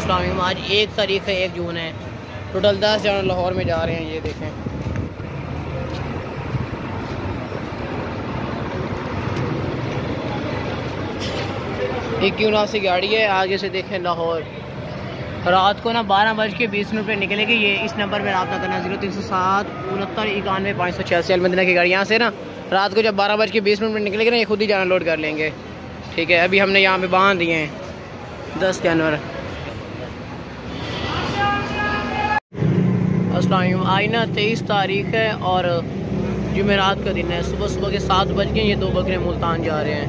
अस्सलाम वालेकुम। आज 1 तारीख है, 1 जून है। टोटल 10 जन लाहौर में जा रहे हैं। ये देखें, एक 79 गाड़ी है। आगे से देखें लाहौर। रात को ना 12:20 पे निकलेगी। ये इस नंबर पर रब्ता करना 0307 69 91 586 अलमदीना की गाड़ी। यहाँ से ना रात को जब 12:20 पे निकलेगी ना, ये खुद ही जाना लोड कर लेंगे। ठीक है, अभी हमने यहाँ पे बांध दिए हैं 10 जानवर। अस्सलाम। आज ना 23 तारीख है और जुमेरात का दिन है। सुबह सुबह के 7 बज गए। ये 2 बकरे मुल्तान जा रहे हैं।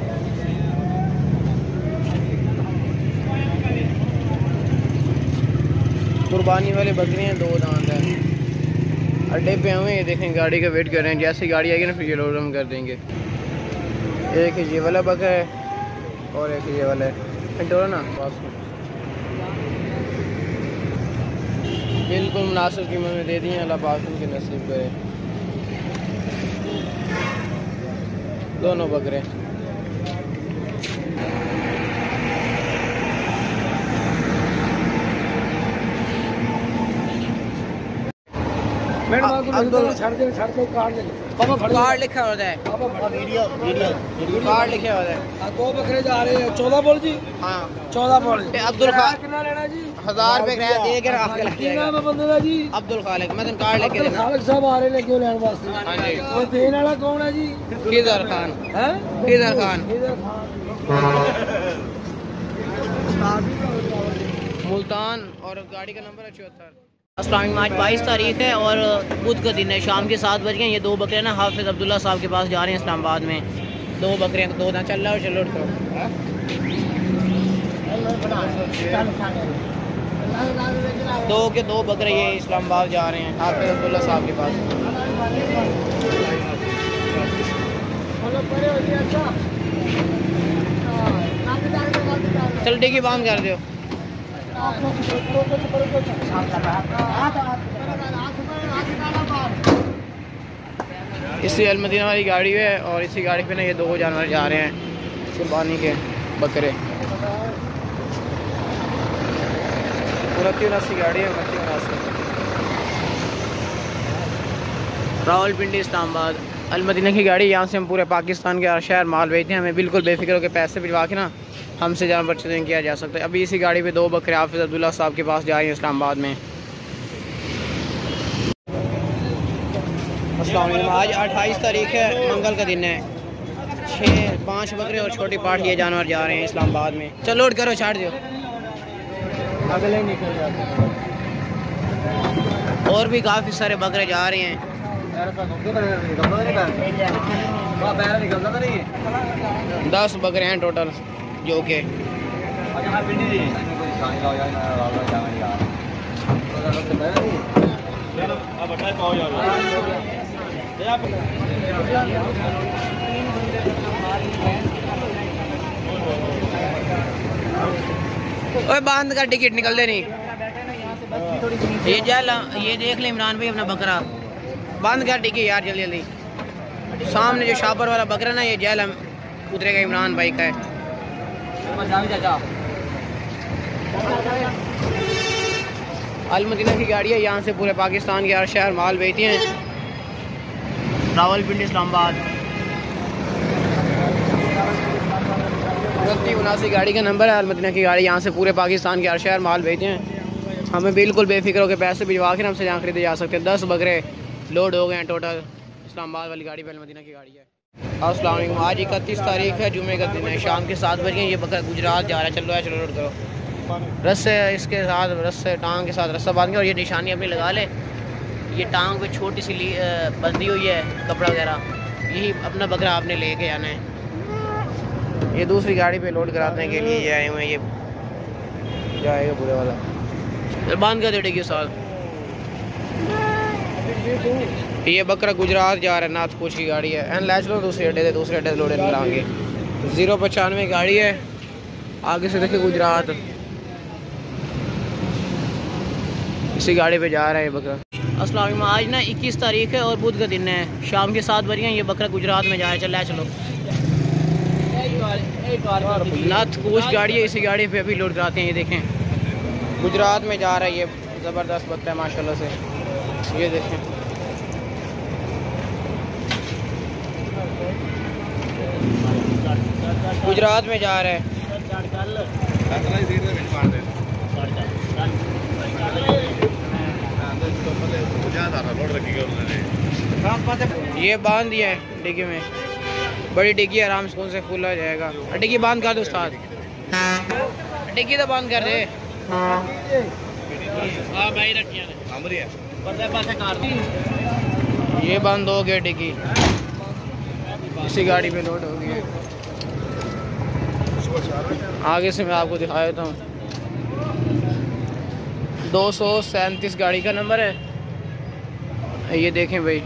कुर्बानी वाले बकरे हैं, 2 दांत हैं। अड्डे पे हुए, ये देखें गाड़ी का वेट कर रहे हैं। जैसे गाड़ी आएगी ना फिर ये लोड हम कर देंगे। एक ये वाला बकरा है और एक ये वाला है। डोरा ना पास में बिल्कुल मुनासिब कीमत में दे दिए। अल्लाह पाक उनके नसीब करे। दोनों बकरे कार्ड लिखा होता है। कार्ड लिखा होता है। 2 बकरे जा रहे हैं। 14 बोल जी। हाँ 14 बोल। अब्दुल खालिक कितना लेना जी? 1000 रुपये किराया दे के आपके लग जाएगा। बंदा जी अब्दुल खालिक, मैं तो कार्ड लेके देना। खालिक साहब आ रहे हैं क्यों लेने वास्ते? हाँ जी। और देने वाला कौन है जी? खिजर खान। हैं? खिजर खान मुल्तान और गाड़ी का नंबर है 74। अस्सलाम। आज 22 तारीख है और बुध का दिन है। शाम के 7 बज गए। ये 2 बकरे ना हाफिज अब्दुल्ला साहब के पास जा रहे हैं इस्लामाबाद में। 2 बकरे 2 ना चल रहा है और चलो करो। 2 के 2 बकरे ये इस्लामाबाद जा रहे हैं हाफिज अब्दुल्ला साहब के पास। चल डिग्गी बंद कर दो। इसी अलमदीना वाली गाड़ी है और इसी गाड़ी पे ना ये 2 जानवर जा रहे हैं कुर्बानी के बकरे। 29 गाड़ी है। 29 रावलपिंडी इस्लामाबाद अलमदीना की गाड़ी। यहाँ से हम पूरे पाकिस्तान के हर शहर माल भेजते हैं। हमें बिल्कुल बेफिक्र होकर पैसे भिजवा के ना हमसे जानवर परचेजिंग किया जा सकता है। अभी इसी गाड़ी पे 2 बकरे हाफिज अब्दुल्ला साहब के पास जा रहे हैं इस्लामाबाद में। अस्सलाम वालेकुम। आज 28 तारीख है, मंगल का दिन है। 5 बकरे और छोटी पाठ ये जानवर जा रहे हैं इस्लामाबाद में। चलो लोड करो, छाड़ दो। अगले निकल जाते। और भी काफ़ी सारे बकरे जा रहे हैं। 10 बकरे हैं टोटल जो के। ओए बांध का टिकट निकल दे नहीं। ये देख ले इमरान भाई अपना बकरा बंद कर टिकट यार जल्दी जल्दी। सामने जो शापर वाला बकरा ना ये जेल उतरेगा इमरान भाई का है। अलमदीना की गाड़ी है। यहाँ से पूरे पाकिस्तान के हर शहर माल भेजती हैं। रावलपिंडी इस्लामाबाद 29 गाड़ी का नंबर है। अलमदीना की गाड़ी यहाँ से पूरे पाकिस्तान के हर शहर माल भेजते हैं। हमें बिल्कुल बेफिक्र होकर पैसे भिजवा कर हमसे यहाँ खरीदे जा सकते हैं। 10 बकरे लोड हो गए हैं टोटल। इस्लामाबाद वाली गाड़ी पे अलमदीना की गाड़ी है। अस्सलाम वालेकुम। आज 31 तारीख है, जुमे का दिन है। शाम के 7 बज गए। ये बकरा गुजरात जा रहा है। चल रहा है, चलो लोड करो। रस्से इसके साथ रस्से टांग के साथ रस्सा बांध के और ये निशानी अपनी लगा ले। ये टांग पे छोटी सी बंधी हुई है कपड़ा वगैरह। यही अपना बकरा आपने लेके आना है। ये दूसरी गाड़ी पे लोड कराने के लिए आए हुए हैं। ये जाएगा पूरे वाला बांध कर देगी साथ। ये बकरा गुजरात जा रहा है। नाथपूछ की गाड़ी है। एन लैच लो दूसरे अड्डे से लोड कराएंगे। 095 गाड़ी है। आगे से देखिए गुजरात। इसी गाड़ी पे जा रहा है ये बकरा। अस्सलाम वालेकुम। आज ना 21 तारीख है और बुध का दिन है। शाम के 7 बज गए। ये बकरा गुजरात में जाए। चल चलो। नाथपूछ गाड़ी है। इसी गाड़ी पे अभी लोड कराते हैं। ये देखें गुजरात में जा रहा है ये ज़बरदस्त बकरा है माशाल्लाह से। ये देखें गुजरात में जा रहा है। ये बांध दिया है डिग्गी में, बड़ी डिग्गी आराम सुकून से फुल आ जाएगा। डिग्गी बांध कर दो उस्ताद, डिग्गी तो बंद कर दे। ये बंद हो गया डिग्गी, इसी गाड़ी पे लोड हो गई है। आगे से मैं आपको दिखा देता हूँ। 237 गाड़ी का नंबर है। ये देखें भाई,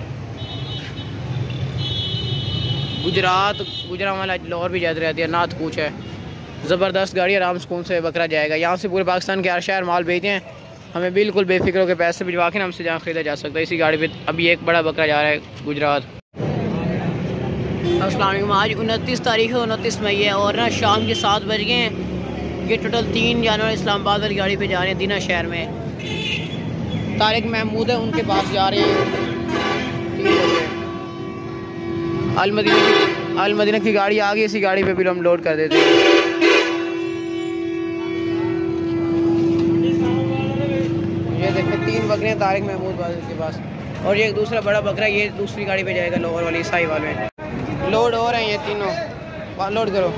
गुजरांवाला लाहौर भी जाती रहती है, नाथ कूच है। ज़बरदस्त गाड़ी, आराम सुकून से बकरा जाएगा। यहाँ से पूरे पाकिस्तान के हर शहर माल भेजते हैं। हमें बिल्कुल बेफिक्र होकर पैसे भिजवा के हमसे जहाँ ख़रीदा जा सकता है। इसी गाड़ी पे अभी एक बड़ा बकरा जा रहा है गुजरात। अस्सलाम वालेकुम। आज 29 तारीख है, 29 मई है और ना शाम के 7 बज गए हैं। ये टोटल 3 जानवर इस्लामाबाद वाली गाड़ी पे जा रहे हैं दीना शहर में। तारिक महमूद है, उनके पास जा रहे हैं। अलमदीना की गाड़ी आ गई, इसी गाड़ी पे भी हम लोड कर देते हैं। ये देखिए 3 बकरे हैं तारिक महमूद के पास, और ये एक दूसरा बड़ा बकरा ये दूसरी गाड़ी पे जाएगा लाहौर वाली साहिवाल में। लोड हो रहे हैं ये तीनों, लोड करो।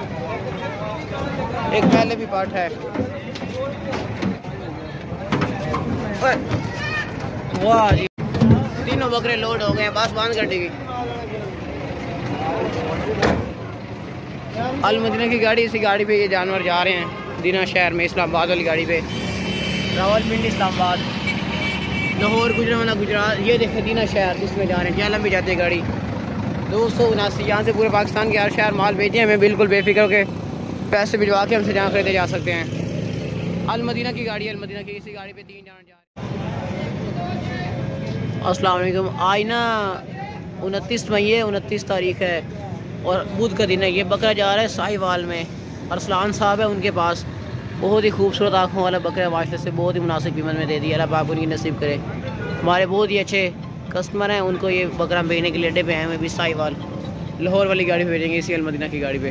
एक पहले भी पार्ट है। वाह जी, तीनों बकरे लोड हो गए हैं, बस बंद कर देगी। अलमदीना की गाड़ी, इसी गाड़ी पे ये जानवर जा रहे हैं दीना शहर में, इस्लामाबाद वाली गाड़ी पे। रावलपिंडी इस्लामाबाद, लाहौर गुजरांवाला गुजरात। ये देखें दीना शहर जिसमें जा रहे हैं, जहलम भी जाती है गाड़ी। 279 यहाँ से पूरे पाकिस्तान के हर शहर माल भेजे। हमें बिल्कुल बेफिक्र के पैसे भिजवा के हमसे जहाँ खरीदे जा सकते हैं। अलमदीना की गाड़ी, अलमदीना की इसी गाड़ी पे 3 जानवर जा रहे हैं। अस्सलाम वालेकुम। आज ना 29 मई है, 29 तारीख है और बुध का दिन है। ये बकरा जा रहा है साहिवाल में। अरसलान साहब है उनके पास, बहुत ही खूबसूरत आँखों वाला बकरा है माशाल्लाह से, बहुत ही मुनासिब कीमत में दे दिया। अल्लाह पाक उनकी नसीब करे। हमारे बहुत ही अच्छे कस्टमर हैं, उनको ये बकरा भेजने के लिए अड्डे पे हैं। हमें भी साहिवाल लाहौर वाली गाड़ी भेजेंगे, इसी अलमदीना की गाड़ी पे।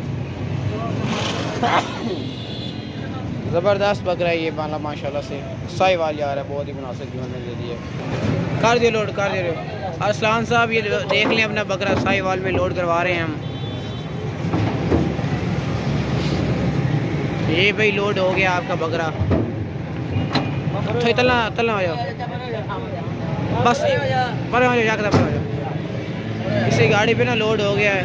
ज़बरदस्त बकरा है ये वाला माशाल्लाह से, साहिवाल जा रहा है, बहुत ही मुनासिब कीमत में दे दिया। कर दे लोड, कर दे रहे। अरसलान साहब ये देख लें अपना बकरा साहिवाल में लोड करवा रहे हैं हम। ये भाई लोड हो गया आपका बकरा। तलना तलना हो जाओ, बस पर हो जाओ, इसी गाड़ी पे ना लोड हो गया है।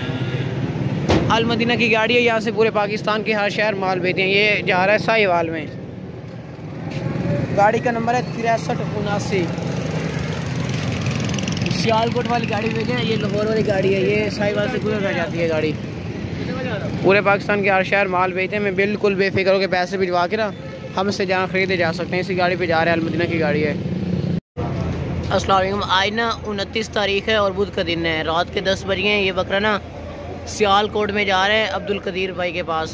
अलमदीना की गाड़ी है, यहाँ से पूरे पाकिस्तान के हर शहर माल भेजते हैं। ये जा रहा है साहिवाल में। गाड़ी का नंबर है 6379। सियालकोट वाली गाड़ी भेजे हैं, ये लाहौर वाली गाड़ी है। ये साहिवाल से गुजर जाती है गाड़ी। पूरे पाकिस्तान के हर शहर माल भेजते हैं। मैं बिल्कुल बेफिक्र होकर पैसे भिजवा के ना हमसे जहाँ ख़रीदे जा सकते हैं। इसी गाड़ी पे जा रहे हैं, अलमदीना की गाड़ी है। अस्सलाम वालेकुम। आज ना 29 तारीख है और बुध का दिन है। रात के 10 बज गए हैं। ये बकरा ना सियालकोट में जा रहे हैं अब्दुल कदीर भाई के पास।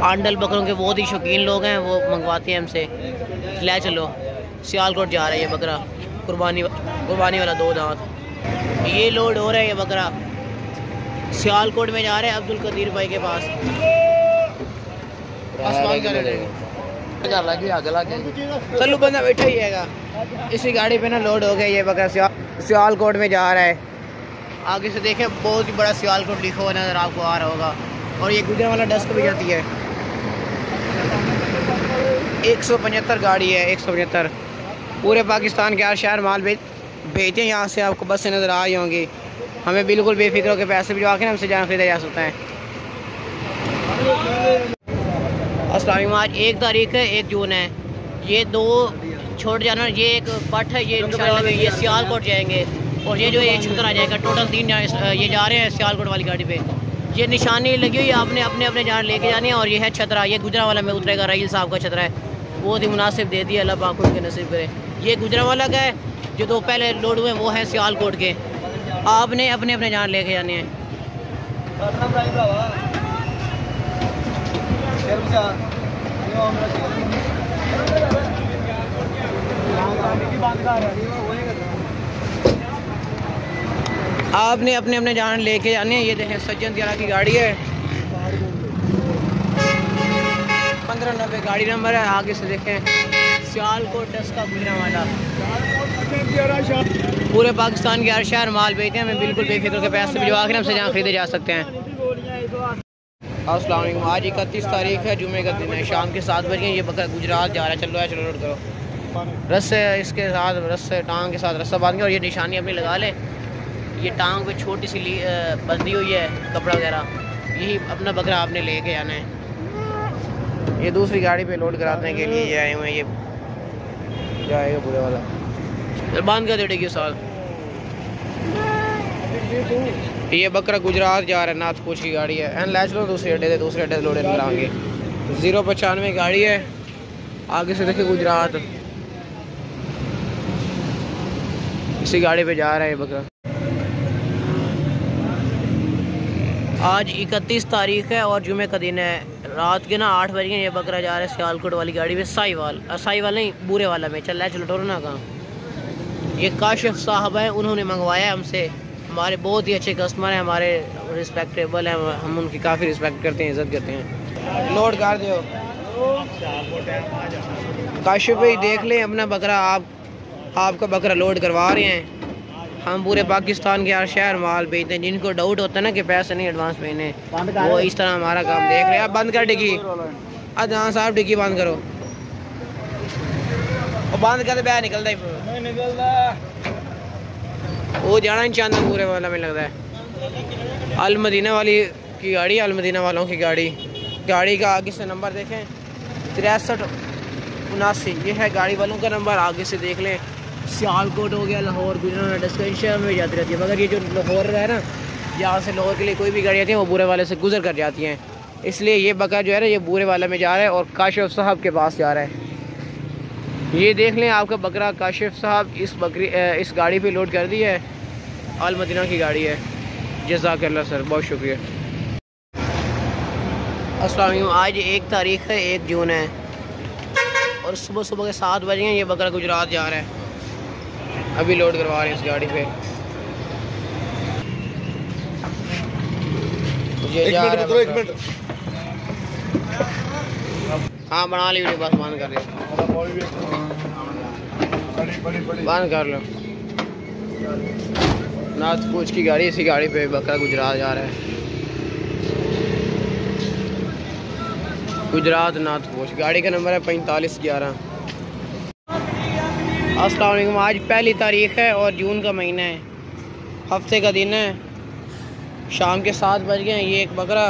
आंडल बकरों के बहुत ही शौकीन लोग हैं, वो मंगवाते हैं हमसे। ले चलो, सियालकोट जा रहा है ये बकरा, कुर्बानी वाला 2 दांत। ये लोड हो रहा है, ये बकरा सियालकोट में जा रहे हैं अब्दुल कदीर भाई के पास। आसमान का चलो बंदा बैठा ही है। इसी गाड़ी पे ना लोड हो गया ये बकरा, सियालकोट में जा रहा है। आगे से देखें, बहुत ही बड़ा सियालकोट लिखा हुआ नज़र आपको आ रहा होगा। और ये गुजरांवाला डस्ट भी जाती है। 175 गाड़ी है, 175। पूरे पाकिस्तान के हर शहर माल भेजते हैं। यहाँ से आपको बसें नज़र आ रही होंगी। हमें बिल्कुल बेफिक्र होकर पैसे भिजवा के हमसे जहाँ खरीदा जा सकता है। अस्सलाम वालेकुम। आज 1 तारीख है, 1 जून है। ये 2 छोटे जानवर, ये एक पट है, ये इंशाल्लाह ये सियालकोट जाएंगे। और ये जो ये छतर आ जाएगा। टोटल 3 ये जा रहे हैं सियालकोट वाली गाड़ी पे। ये निशानी लगी हुई है, आपने अपने अपने जान लेके जानी है। और ये है छतरा, ये गुजरांवाला में उतरेगा। रहील साहब का छतरा है, बहुत ही मुनासिब दे दिया। अल्लाह पाक उनके नसीब करे। ये गुजरांवाला का है, जो 2 पहले लोड हुए वो हैं सियालकोट के। आपने अपने अपने जान लेके जाने हैं। आपने अपने अपने जान लेके जाने। ये देखें सज्जन दियारा की गाड़ी है, 1590 गाड़ी नंबर है। आगे से देखें सियालकोट का गुजरा वाला। पूरे पाकिस्तान के हर शहर माल बेचते हैं। हमें बिल्कुल बेफिक्र के पैसे भिजवा के हमसे जहाँ खरीदे जा सकते हैं। अस्सलाम वालेकुम। आज 31 तारीख है, जुमे का दिन है। शाम के 7 बजे ये बकरा गुजरात जा रहा है। चलो लोड करो। रस्से इसके साथ रस्से टांग के साथ रस्सा बांध के और ये निशानी अपनी लगा ले। ये टांग पे छोटी सी बंधी हुई है कपड़ा वगैरह। यही अपना बकरा आपने लेके आना है। ये दूसरी गाड़ी पे लोड कराने के लिए ये आए हुए हैं। ये जाएगा पूरे वाला बांध कर देगी साल। ये बकरा गुजरात जा रहा है, नाथपूछ की गाड़ी है। एन लैच लो दूसरे अड्डे से लोड कराएंगे। 095 गाड़ी है। आगे से देखिए गुजरात, इसी गाड़ी पे जा रहा है ये बकरा। आज 31 तारीख है और जुमे का दिन है। रात के 8 बजे ये बकरा जा रहा है सियालकोट वाली गाड़ी में। साहिवाल नहीं बूरे वाला में चल रहा है। चलो टोरो ना कहाँ। ये काशिफ साहब है, उन्होंने मंगवाया हमसे। हमारे बहुत ही अच्छे कस्टमर हैं, हमारे रिस्पेक्टेबल हैं। हम उनकी काफ़ी रिस्पेक्ट करते हैं, इज़्ज़त करते हैं। लोड कर दो काशिफ भाई, देख लें अपना बकरा। आपका बकरा लोड करवा रहे हैं। हम पूरे पाकिस्तान के हर शहर माल बेचते हैं। जिनको डाउट होता है ना कि पैसे नहीं एडवांस भेजने, वो इस तरह हमारा काम देख रहे हैं। आप बंद कर डिग्गी। हाँ साहब डिग्गी बंद करो। और बंद कर बह निकलता ही वो जाना नहीं चाहता पूरे वाला में लगता है। अल मदीना वाली की गाड़ी, अल मदीना वालों की गाड़ी। गाड़ी का आगे से नंबर देखें 6379। ये है गाड़ी वालों का नंबर। आगे से देख लें सियालकोट हो गया, लाहौर, गुजरात, डिस्कशन शहर में जाती रहती है। मगर ये जो लाहौर है ना, यहाँ से लाहौर के लिए कोई भी गाड़ी आती है वो बुरे वाले से गुजर कर जाती हैं। इसलिए ये बकरा जो है ना, ये बुरे वाले में जा रहा है और काशिफ साहब के पास जा रहा है। ये देख लें आपका बकरा काशिफ साहब इस गाड़ी पे लोड कर दी है। अल मदीना की गाड़ी है। जज़ाकल्लाह सर, बहुत शुक्रिया। अस्सलाम वालेकुम। आज 1 तारीख है, 1 जून है और सुबह के 7 बजे ये बकरा गुजरात जा रहा है। अभी लोड करवा रहे हैं इस गाड़ी पे। एक मिनट। हाँ बना ली वीडियो, बस बंद कर रहे। बंद कर लो। नाथपूछ की गाड़ी, इसी गाड़ी पे बकरा गुजरात जा रहा है। गुजरात नाथपूछ, गाड़ी का नंबर है 4511। अस्सलाम वालेकुम। आज 1 तारीख है और जून का महीना है, हफ्ते का दिन है। शाम के 7 बज गए हैं। ये एक बकरा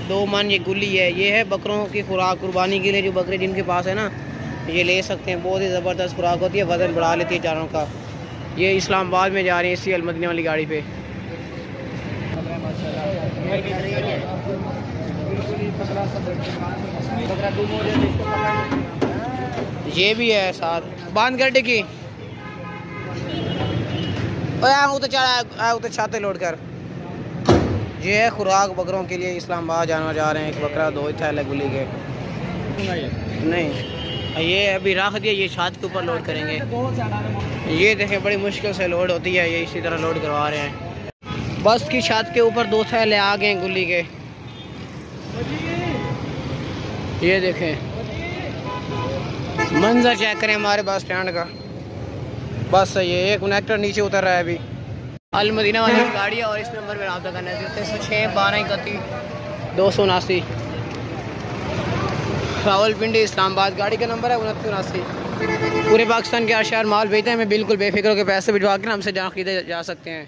2 मन ये गुल्ली है। ये है बकरों की खुराक, कुर्बानी के लिए जो बकरे जिनके पास है ना, ये ले सकते हैं। बहुत ही ज़बरदस्त खुराक होती है, वज़न बढ़ा लेती है चारों का। ये इस्लामाबाद में जा रही है इसी अल मदीना वाली गाड़ी पे। ये भी है साथ। बांध कर डिग्गी। उतर छाते लोड कर। ये है खुराक बकरों के लिए। इस्लामाबाद जानवर जा रहे हैं। एक बकरा 2 थैले गुली के नहीं, ये अभी रख दिया। ये छत के ऊपर लोड करेंगे। ये देखें बड़ी मुश्किल से लोड होती है। ये इसी तरह लोड करवा रहे हैं। बस की छत के ऊपर 2 थैले आ गए गुल्ली के। ये देखें मंजर चेक करें हमारे बस स्टैंड का। बस ये एक कनेक्टर नीचे उतर रहा है अभी। अल मदीना वाली गाड़ी है और इस नंबर पर रब्ता करना है 306 12 31 279। रावलपिंडी इस्लामाबाद, गाड़ी का नंबर है 2979। पूरे पाकिस्तान के हर शहर माल भेजते हैं। हमें बिल्कुल बेफिक्र के पैसे भिजवा कर हमसे जहाँ खरीदे जा सकते हैं।